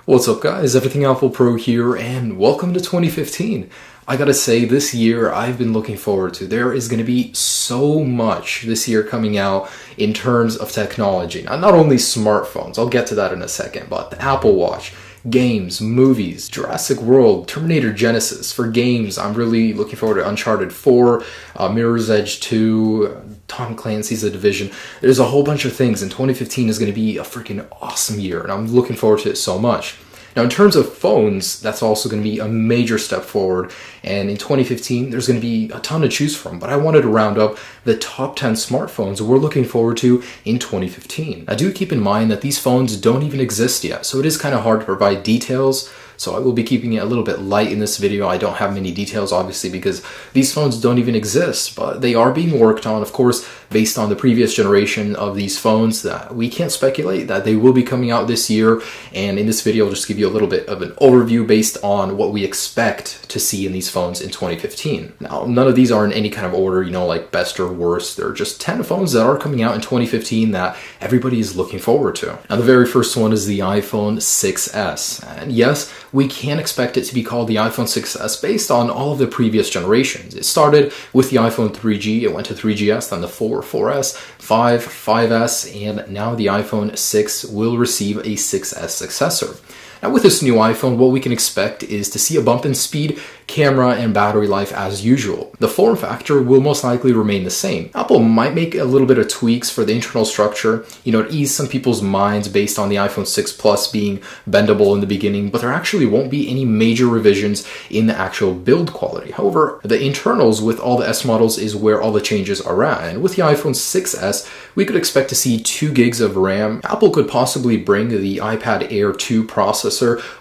What's up guys, Everything Apple Pro here, and welcome to 2015. I gotta say, this year I've been looking forward to. There is gonna be so much this year coming out in terms of technology. Now, not only smartphones, I'll get to that in a second, but the Apple Watch, games, movies, Jurassic World, Terminator Genesis. For games, I'm really looking forward to Uncharted 4, Mirror's Edge 2, Tom Clancy's The Division. There's a whole bunch of things, and 2015 is going to be a freaking awesome year, and I'm looking forward to it so much. Now, in terms of phones, that's also going to be a major step forward, and in 2015, there's going to be a ton to choose from, but I wanted to round up the top 10 smartphones we're looking forward to in 2015. Now, do keep in mind that these phones don't even exist yet, so it is kind of hard to provide details, so I will be keeping it a little bit light in this video. I don't have many details, obviously, because these phones don't even exist, but they are being worked on, of course, based on the previous generation of these phones. That we can't speculate that they will be coming out this year, and in this video I'll just give you a little bit of an overview based on what we expect to see in these phones in 2015. Now, none of these are in any kind of order, like best or worst. They're just 10 phones that are coming out in 2015 that everybody is looking forward to. Now, the very first one is the iPhone 6s, and yes, we can expect it to be called the iPhone 6s based on all of the previous generations. It started with the iPhone 3G, it went to 3GS, then the 4, 4S, 5, 5S, and now the iPhone 6 will receive a 6S successor. Now, with this new iPhone, what we can expect is to see a bump in speed, camera, and battery life as usual. The form factor will most likely remain the same. Apple might make a little bit of tweaks for the internal structure, to ease some people's minds based on the iPhone 6 Plus being bendable in the beginning, but there actually won't be any major revisions in the actual build quality. However, the internals with all the S models is where all the changes are at, and with the iPhone 6s, we could expect to see 2 gigs of RAM. Apple could possibly bring the iPad Air 2 processor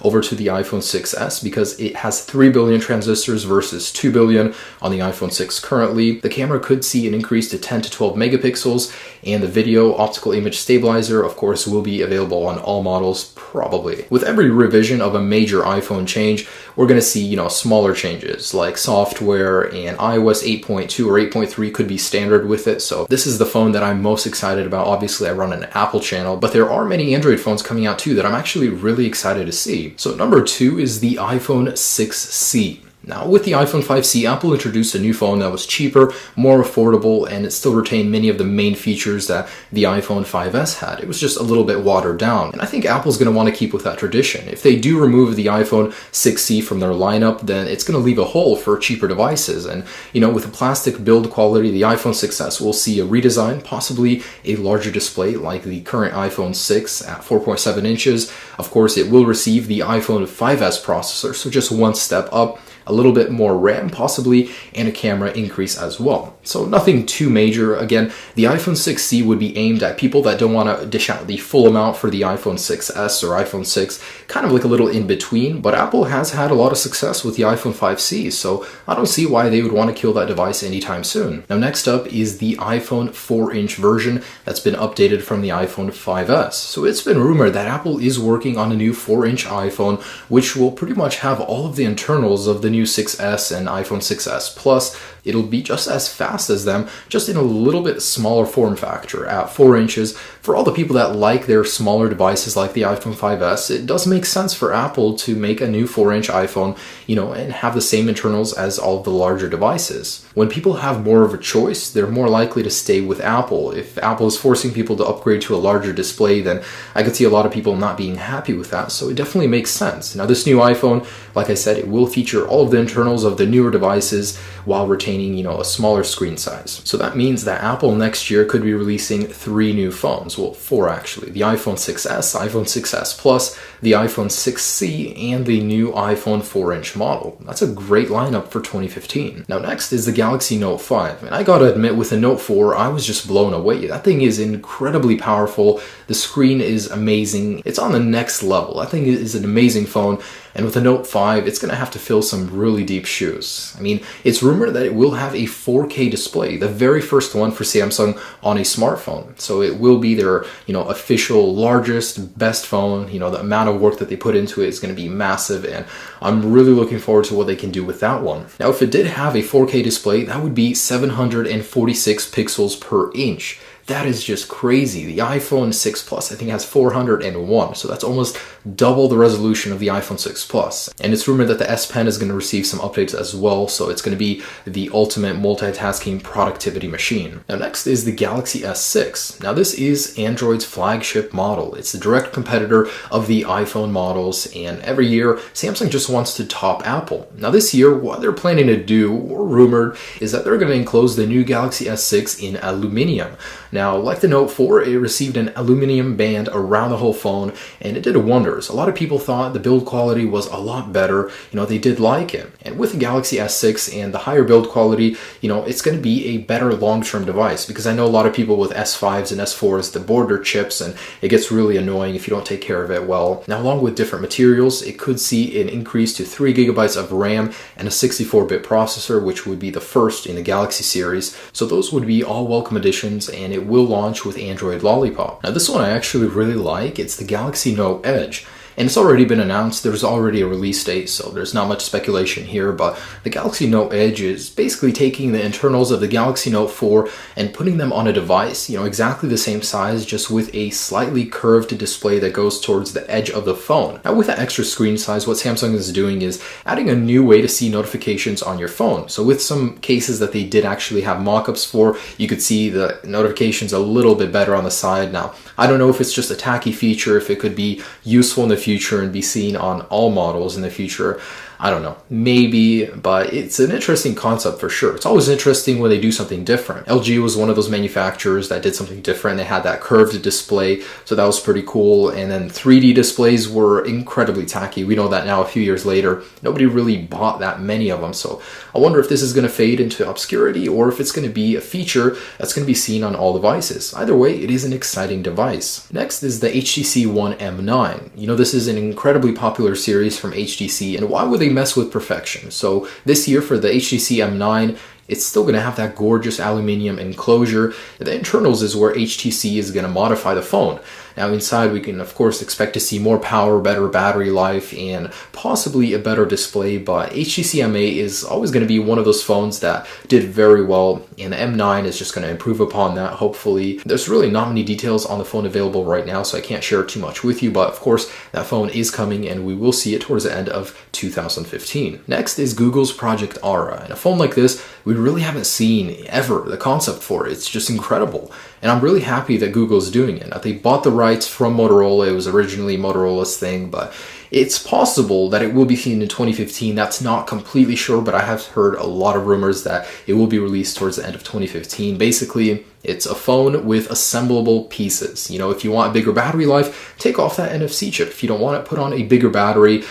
over to the iPhone 6s because it has 3 billion transistors versus 2 billion on the iPhone 6 currently. The camera could see an increase to 10 to 12 megapixels, and the video optical image stabilizer, of course, will be available on all models probably. With every revision of a major iPhone change, we're going to see, smaller changes like software, and iOS 8.2 or 8.3 could be standard with it. So this is the phone that I'm most excited about. Obviously, I run an Apple channel, but there are many Android phones coming out too that I'm actually really excited to see. So number 2 is the iPhone 6C. Now, with the iPhone 5C, Apple introduced a new phone that was cheaper, more affordable, and it still retained many of the main features that the iPhone 5S had. It was just a little bit watered down, and I think Apple's going to want to keep with that tradition. If they do remove the iPhone 6C from their lineup, then it's going to leave a hole for cheaper devices, and with a plastic build quality, the iPhone 6S will see a redesign, possibly a larger display like the current iPhone 6 at 4.7 inches. Of course, it will receive the iPhone 5S processor, so just one step up, a little bit more RAM possibly, and a camera increase as well. So nothing too major. Again, the iPhone 6C would be aimed at people that don't want to dish out the full amount for the iPhone 6S or iPhone 6, kind of like a little in between, but Apple has had a lot of success with the iPhone 5C, so I don't see why they would want to kill that device anytime soon. Now, next up is the iPhone 4-inch version that's been updated from the iPhone 5S. So it's been rumored that Apple is working on a new 4-inch iPhone, which will pretty much have all of the internals of the new 6S and iPhone 6s Plus. It'll be just as fast as them, just in a little bit smaller form factor at 4 inches. For all the people that like their smaller devices like the iPhone 5S, it does make sense for Apple to make a new 4-inch iPhone, and have the same internals as all of the larger devices. When people have more of a choice, they're more likely to stay with Apple. If Apple is forcing people to upgrade to a larger display, then I could see a lot of people not being happy with that, so it definitely makes sense. Now, this new iPhone, like I said, it will feature all of the internals of the newer devices while retaining, a smaller screen size. So that means that Apple next year could be releasing 3 new phones. Well, 4 actually. The iPhone 6s, iPhone 6s Plus, the iPhone 6C, and the new iPhone 4-inch model. That's a great lineup for 2015. Now, next is the Galaxy Note 5. And I gotta admit, with the Note 4, I was just blown away. That thing is incredibly powerful. The screen is amazing. It's on the next level. That thing is an amazing phone. And with the Note 5, it's going to have to fill some really deep shoes. I mean, it's rumored that it will have a 4K display, the very first one for Samsung on a smartphone. So it will be their, official largest, best phone. The amount of work that they put into it is going to be massive, and I'm really looking forward to what they can do with that one. Now, if it did have a 4K display, that would be 746 pixels per inch. That is just crazy. The iPhone 6 Plus, I think, has 401, so that's almost double the resolution of the iPhone 6 Plus. And it's rumored that the S Pen is going to receive some updates as well, so it's going to be the ultimate multitasking productivity machine. Now next is the Galaxy S6. Now this is Android's flagship model. It's the direct competitor of the iPhone models, and every year Samsung just wants to top Apple. Now this year, what they're planning to do, or rumored, is that they're going to enclose the new Galaxy S6 in aluminum. Now, like the Note 4, it received an aluminum band around the whole phone, and it did wonders. A lot of people thought the build quality was a lot better. They did like it. And with the Galaxy S6 and the higher build quality, it's going to be a better long-term device, because I know a lot of people with S5s and S4s, the board their chips, and it gets really annoying if you don't take care of it well. Now, along with different materials, it could see an increase to 3 gigabytes of RAM and a 64-bit processor, which would be the first in the Galaxy series. So those would be all welcome additions, and it will launch with Android Lollipop. Now this one I actually really like. It's the Galaxy Note Edge. And it's already been announced. There's already a release date, so there's not much speculation here, but the Galaxy Note Edge is basically taking the internals of the Galaxy Note 4 and putting them on a device, exactly the same size, just with a slightly curved display that goes towards the edge of the phone. Now with that extra screen size, what Samsung is doing is adding a new way to see notifications on your phone. So with some cases that they did actually have mock-ups for, you could see the notifications a little bit better on the side. Now, I don't know if it's just a tacky feature, if it could be useful in the future and be seen on all models in the future. I don't know, maybe, but it's an interesting concept for sure. It's always interesting when they do something different. LG was one of those manufacturers that did something different. They had that curved display, so that was pretty cool. And then 3D displays were incredibly tacky. We know that now a few years later. Nobody really bought that many of them, so I wonder if this is going to fade into obscurity or if it's going to be a feature that's going to be seen on all devices. Either way, it is an exciting device. Next is the HTC One M9. This is an incredibly popular series from HTC, and why would they mess with perfection? So this year for the HTC M9, it's still going to have that gorgeous aluminum enclosure. The internals is where HTC is going to modify the phone. Now inside we can of course expect to see more power, better battery life, and possibly a better display, but HTC M8 is always going to be one of those phones that did very well, and the M9 is just going to improve upon that, hopefully. There's really not many details on the phone available right now, so I can't share too much with you, but of course that phone is coming and we will see it towards the end of 2015. Next is Google's Project Aura, and a phone like this we really haven't seen ever the concept for it. It's just incredible, and I'm really happy that Google is doing it. Now, they bought the rights from Motorola. It was originally Motorola's thing, but it's possible that it will be seen in 2015. That's not completely sure, but I have heard a lot of rumors that it will be released towards the end of 2015. Basically, it's a phone with assemblable pieces. If you want a bigger battery life, take off that NFC chip. If you don't want it, put on a bigger battery,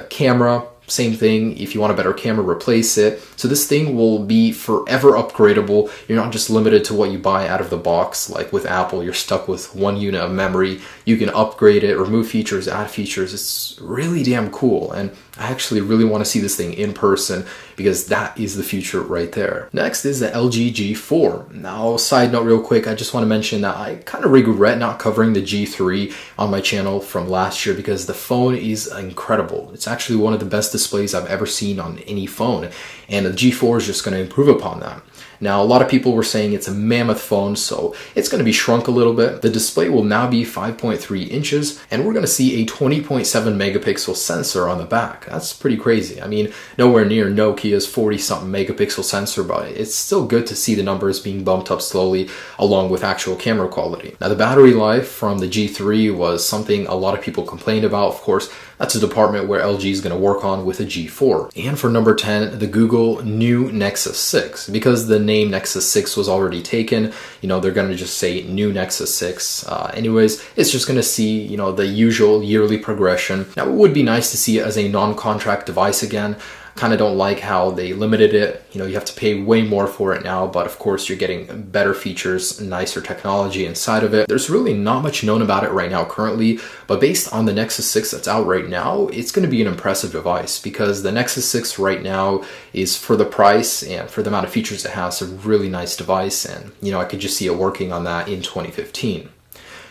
camera, same thing. If you want a better camera, replace it. So this thing will be forever upgradable. You're not just limited to what you buy out of the box. Like with Apple, you're stuck with one unit of memory. You can upgrade it, remove features, add features. It's really damn cool. And I actually really want to see this thing in person, because that is the future right there. Next is the LG G4. Now, side note real quick, I just want to mention that I kind of regret not covering the G3 on my channel from last year, because the phone is incredible. It's actually one of the best displays I've ever seen on any phone, and the G4 is just going to improve upon that. Now, a lot of people were saying it's a mammoth phone, so it's going to be shrunk a little bit. The display will now be 5.3 inches, and we're going to see a 20.7 megapixel sensor on the back. That's pretty crazy. I mean, nowhere near Nokia's 40-something megapixel sensor, but it's still good to see the numbers being bumped up slowly along with actual camera quality. Now, the battery life from the G3 was something a lot of people complained about. Of course, that's a department where LG is going to work on with a G4. And for number 10, the Google new Nexus 6. Because the name Nexus 6 was already taken, they're going to just say new Nexus 6. Anyways, it's just going to see, the usual yearly progression. Now, it would be nice to see it as a non-contract device again. Kind of don't like how they limited it. You have to pay way more for it now, but of course you're getting better features, nicer technology inside of it. There's really not much known about it right now currently, but based on the Nexus 6 that's out right now, it's going to be an impressive device, because the Nexus 6 right now is, for the price and for the amount of features it has, a really nice device, and I could just see it working on that in 2015.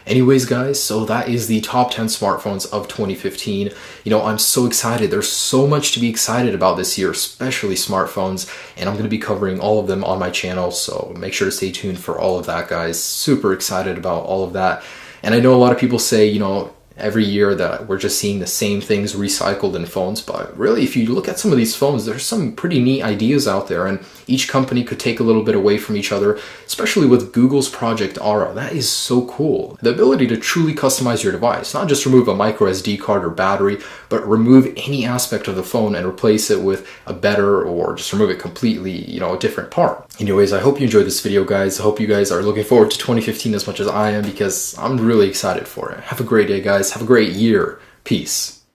Anyways, guys, so that is the top 10 smartphones of 2015. You know, I'm so excited. There's so much to be excited about this year, especially smartphones, and I'm going to be covering all of them on my channel, so make sure to stay tuned for all of that, guys. Super excited about all of that. And I know a lot of people say, you know, every year that we're just seeing the same things recycled in phones, but really, if you look at some of these phones, there's some pretty neat ideas out there, and each company could take a little bit away from each other, especially with Google's Project Aura. That is so cool. The ability to truly customize your device, not just remove a micro SD card or battery, but remove any aspect of the phone and replace it with a better, or just remove it completely, you know, a different part. Anyways, I hope you enjoyed this video, guys. I hope you guys are looking forward to 2015 as much as I am, because I'm really excited for it. Have a great day, guys. Have a great year. Peace.